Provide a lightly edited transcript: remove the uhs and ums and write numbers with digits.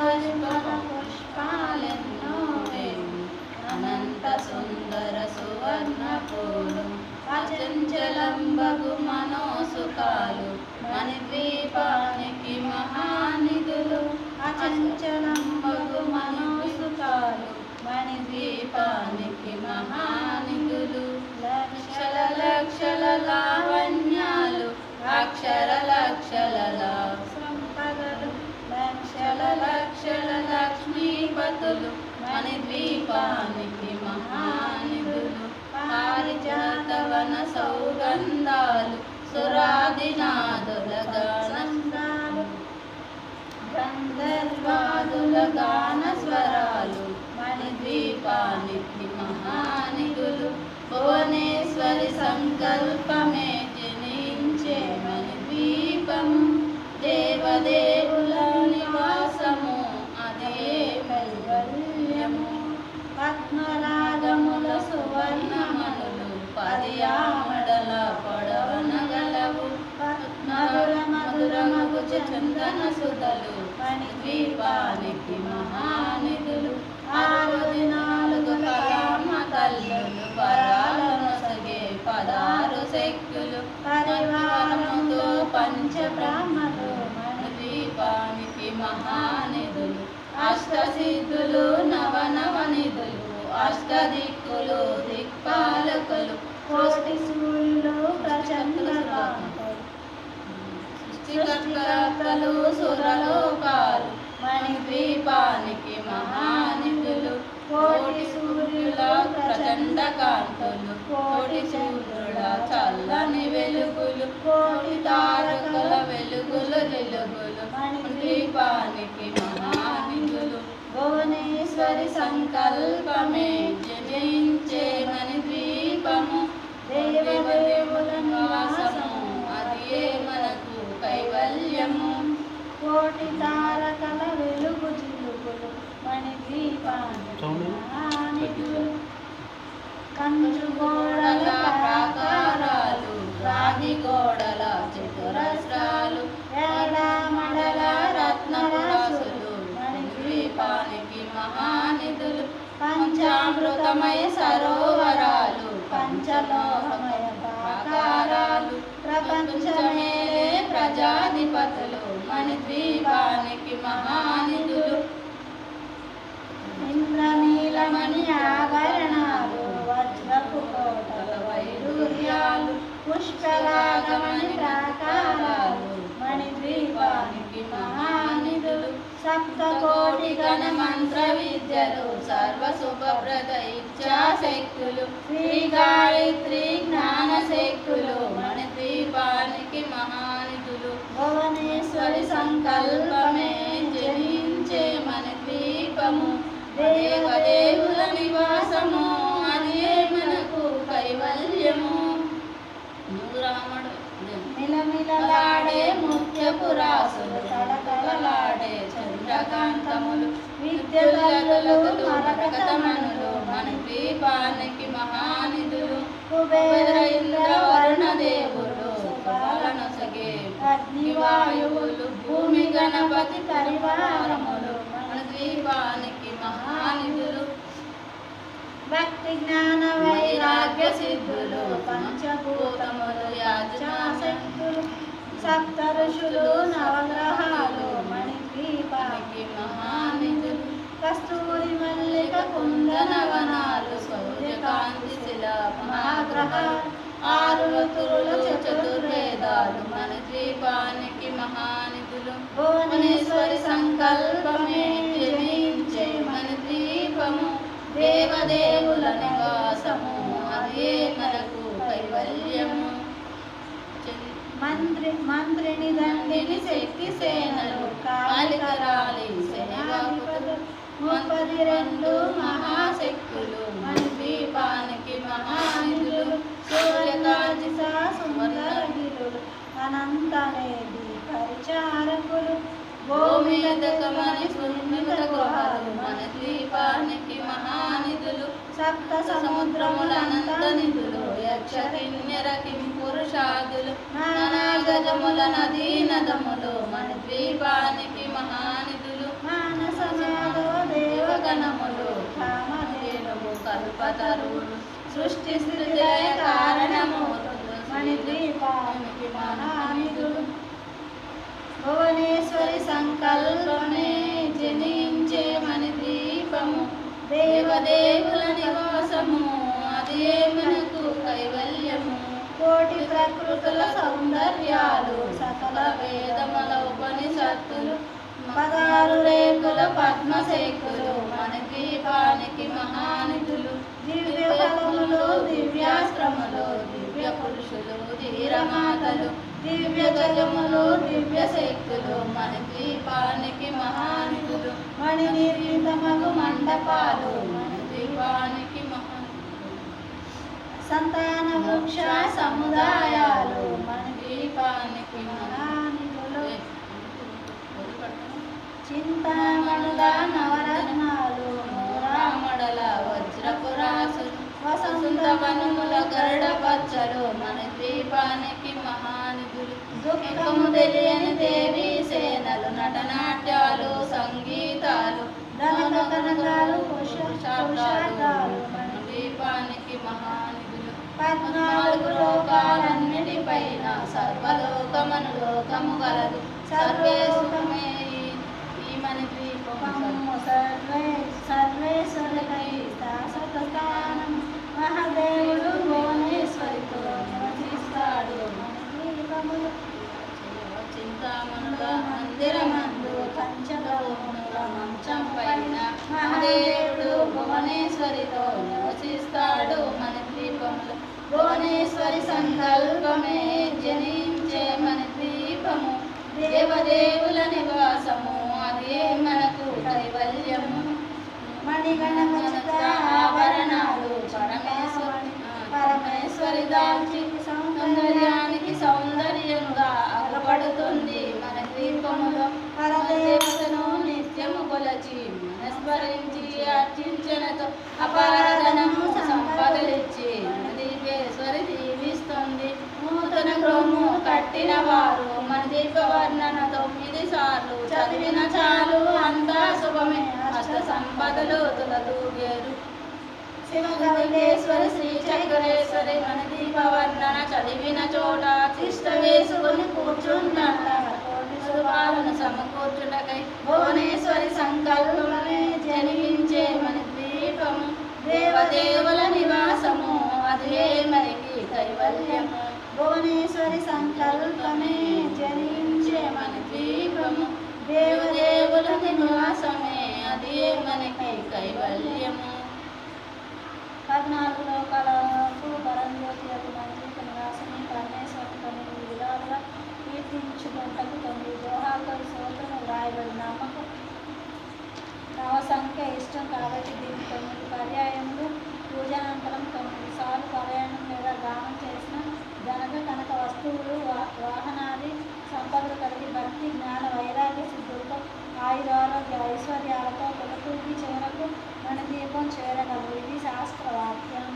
పరిమళ పుష్పాలెన్నో వేయి అనంత సుందర సువర్ణ పూలు అచంచలంబగు మనోసుకాలు మణిద్వీపానికి మహానిధులు అచంచలంబగు మనోసుకాలు మణిద్వీపానికి మహానిధులు లక్షల లక్షల లావణ్యాలు అక్షర లక్షల సంపదలు లక్షల లక్షల లక్ష్మీపతులు మణిద్వీపానికి మహానిధులు పారిజాతవన సౌగంధాలు సురాదినాదుల గానాలు గంధర్వాదుల గాన స్వరాలు మణిద్వీపానికి మహానిధులు భువనేశ్వరి సంకల్పమే జనించే మణిద్వీపము దేవదేవుల నివాసము అదే కైవల్యము పద్మరాగముల సువర్ణమనులు పదియామడల పొడవనగలవు మధుర మధురమగు చందన సుధలు మణిద్వీపానికి మహానిధులు 64 కళామ తల్లులు వరాలను సగే 16 శక్తులు పరివారముతో పంచ బ్రహ్మలు మణిద్వీపానికి మహానిధులు అష్టసిద్ధులు నవనవనిధులు అష్టదిక్కులు దిక్పాలకులు కోటి సూర్యులు సృష్టికర్తలు సురలోకాలు మణిద్వీపానికి మహానిధులు కోటి సూర్యుల ప్రచండ కాంతులు కోటి సూర్యుల చల్లని వెలుగులు కోటి తారకల వెలుగులు వెలుగులు మణిద్వీపానికి మహానిధులు భువనేశ్వరి సంకల్పమే జనించే మణిద్వీపము దేవదేవుల నివాసము అదే మనకు కైవల్యము కోటి తారకల వెలుగు చిలుకులు మణిద్వీపానికి మహానిధులు కంచు గోడల ప్రాకారాలు రాగి గోడల చతురస్రాలు ఏడామడల రత్నరాసులు మణిద్వీపానికి మహానిధులు పంచామృతమయ సరోవరాలు పంచలోహమయ ప్రాకారాలు ప్రపంచమేలే ప్రజాధిపతులు మణిద్వీపానికి మహానిధులు ఇంద్రనీలమణి ఆభరణాలు వజ్రపు కోటల వైడూర్యాలు పుష్కరాగమణి ప్రాకారాలు మణిద్వీపానికి మహానిధులు సప్తకోటి గణ మంత్ర విద్యలు సర్వశుభప్రద ఇచ్ఛాశక్తులు శ్రీ గాయత్రి జ్ఞాన శక్తులు మణిద్వీపానికి మహానిధులు భువనేశ్వరి సంకల్పమే జనించే మణిద్వీపము దేవదేవుల నివాసము అదే మనకు కైవల్యము రాముడు మిలమిలలాడే ముత్యపురాసులు తడతడలాడే చంద్రకాంతములు విద్యలగలు మరకతమనులు మణిద్వీపానికి మహానిధులు కుబేర ఇంద్ర వరుణ దేవులు పాలనొసగే అగ్నివాయువులు భూమి గణపతి పరివారములు మణిద్వీపానికి మహానిధులు భక్తి జ్ఞాన వైరాగ్య సిద్ధులు పంచభూతములు యాజ్ఞాశక్తులు సప్త ఋషులు నవగ్రహాలు మణిద్వీపానికి మహానిధులు కస్తూరి మల్లిక కుందనవనాలు సూర్యకాంతి శిల మహాగ్రహాలు 6 ఋతువులు చతుర్వేదాలు మణిద్వీపానికి మహానిధులు భువనేశ్వరి సంకల్పమే జనించే మణిద్వీపము దేవదేవుల నివాసము అదే మనకు కైవల్యము మంత్రిని దండిని శక్తి సేనలు కాళికరాలి సేనాధిపతులు 32 మహాశక్తులు మణిద్వీపానికి మహానిధులు సూర్యకాంతి సుమరగిరులు అనంతనేది పరిచారకులు భూమిదకమని సున్నిత గుహాలు మణిద్వీపానికి మహానిధులు సప్త సముద్రముల అనంత నిధులు యక్ష కిన్నెర కింపురుషాదులు నానా గజముల నదీ నదములు మణిద్వీపానికి మహానిధులు మానస సృష్టి స్థితి లయ కారణమూర్తులు మణిద్వీపానికి మహానిధులు భువనేశ్వరి సంకల్పమే జనించే మణిద్వీపము దేవదేవుల నివాసము అదే మనకు కైవల్యము కోటి ప్రకృతుల సౌందర్యాలు సకల వేదముల ఉపనిషత్తులు పదారు రేకుల పద్మశేఖులు మణిద్వీపానికి మహానిధులు దివ్య ఫలములు దివ్యాశ్రములు దివ్య పురుషులు ధీరమాతలు దివ్య గజములు దివ్య శక్తులు మణిద్వీపానికి మహానిధులు మణి నిర్మితమగు మండపాలు మణిద్వీపానికి మహానిధులు సంతాన వృక్ష సముదాయాలు మణిద్వీపానికి మహానిధులు చింతామణుల నవరత్నాలు రామడల వజ్రపురాసులు వసంతవనముల గరుడ పచ్చలు మణిద్వీపానికి మహానిధులు దుఃఖము తెలియని దేవీ సేనలు నటనాట్యాలు సంగీతాలు ధన కనకాలు పురుషార్థాలు మణిద్వీపానికి మహానిధులు 14 లోకాలన్నిటిపైన సర్వలోకమను లోకము గలదు సర్వేశ్వరమే ఈ మణిద్వీపము సర్వేశ్వరులకై శాశ్వత స్థానం మహాదేవుడు భువనేశ్వరితో నివసిస్తాడు మణిద్వీపములు చింతామణుల మందిరమందు పంచలోహముల మంచం పైన మహాదేవుడు భువనేశ్వరితో నివసిస్తాడు మణిద్వీపములు భువనేశ్వరి సంకల్పమే జనించే మణిద్వీపము దేవదేవుల నివాసము అదే మనకు కైవల్యము మణిగణమచిత ఆభరణాలు పరమేశ్వరి దాల్చి సౌందర్యానికి సౌందర్యంగా అగపడుతుంది మణిద్వీపములో పరదేవతను నిత్యము కొలచి మనస్మరించి అర్చించనతో అపారధనము సంపదలిచ్చి మణిద్వీపేశ్వరి దీవిస్తుంది నూతన గృహము కట్టిన వారు మణిద్వీప వర్ణన 9 సార్లు చదివిన చాలు అంతా శుభమే అష్ట సంపదలు తులతూగేరు శివగౌరీశ్వరి శ్రీ చక్రేశ్వరి మణిద్వీప వర్ణన చదివిన చోట తిష్ట వేసుకుని కూర్చుంటాడ కోటి శుభాలను సమకూర్చుటకై భువనేశ్వరి సంకల్పమే జనించే మణిద్వీపము దేవదేవుల నివాసము అదే మనకి కైవల్యము భువనేశ్వరి సంకల్పమే జనించే మణిద్వీపము దేవదేవుల నివాసమే అదే మనకి కైవల్యము 14 లోకాలకు పరంజ్యోతి యొక్క మణిద్వీప నివాసమే పరమేశ్వరుని 9 విధాలుగా కీర్తించుకుంటకు 9 దోహాలతో స్తోత్రము వ్రాయబడి నవ సంఖ్య ఇష్టం కాబట్టి దీనికి 9 పర్యాయములు పూజానంతరం 9 సార్లు పారాయణం లేదా గానం చేసిన ధనక కనక వస్తువులు వాహనాది సంపదలు కలిగి భక్తి జ్ఞాన వైరాగ్య సిద్ధులతో ఆయురారోగ్య ఐశ్వర్యాలతో కొలతూగి చివరకు మణిద్వీపం చేరగలరు ఇది శాస్త్రవాక్యం.